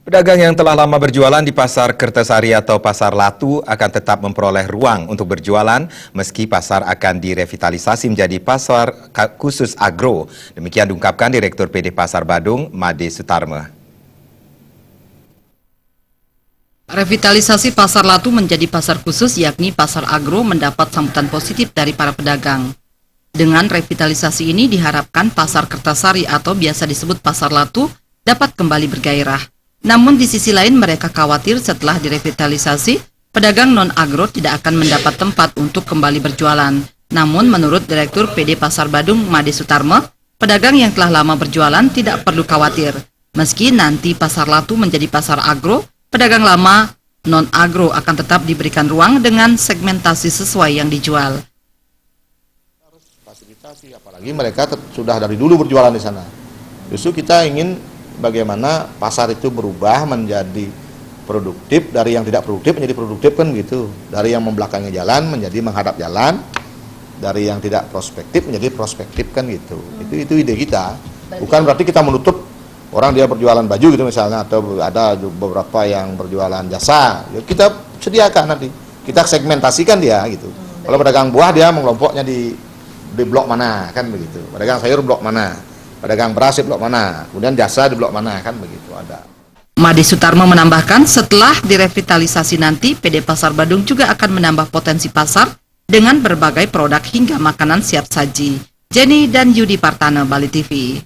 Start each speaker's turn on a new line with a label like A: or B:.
A: Pedagang yang telah lama berjualan di Pasar Kertasari atau Pasar Latu akan tetap memperoleh ruang untuk berjualan meski pasar akan direvitalisasi menjadi pasar khusus agro. Demikian diungkapkan Direktur PD Pasar Badung, Made Sutarme.
B: Revitalisasi Pasar Latu menjadi pasar khusus yakni pasar agro mendapat sambutan positif dari para pedagang. Dengan revitalisasi ini diharapkan Pasar Kertasari atau biasa disebut Pasar Latu dapat kembali bergairah. Namun di sisi lain mereka khawatir setelah direvitalisasi, pedagang non-agro tidak akan mendapat tempat untuk kembali berjualan. Namun menurut Direktur PD Pasar Badung, Made Sutarme, pedagang yang telah lama berjualan tidak perlu khawatir. Meski nanti Pasar Latu menjadi pasar agro, pedagang lama non-agro akan tetap diberikan ruang dengan segmentasi sesuai yang dijual.
C: Fasilitasi, apalagi mereka sudah dari dulu berjualan di sana. Justru kita ingin bagaimana pasar itu berubah menjadi produktif, dari yang tidak produktif menjadi produktif kan gitu. Dari yang membelakangi jalan menjadi menghadap jalan, dari yang tidak prospektif menjadi prospektif kan gitu. Itu ide kita. Bukan berarti kita menutup orang dia berjualan baju gitu misalnya, atau ada beberapa yang berjualan jasa. Ya kita sediakan nanti. Kita segmentasikan dia gitu. Kalau pedagang buah dia mengelompoknya di blok mana kan begitu. Pedagang sayur blok mana. Pedagang beras di blok mana, kemudian jasa di blok mana, kan begitu ada.
B: Made Sutarme menambahkan setelah direvitalisasi nanti, PD Pasar Badung juga akan menambah potensi pasar dengan berbagai produk hingga makanan siap saji. Jenny dan Yudi Partana, Bali TV.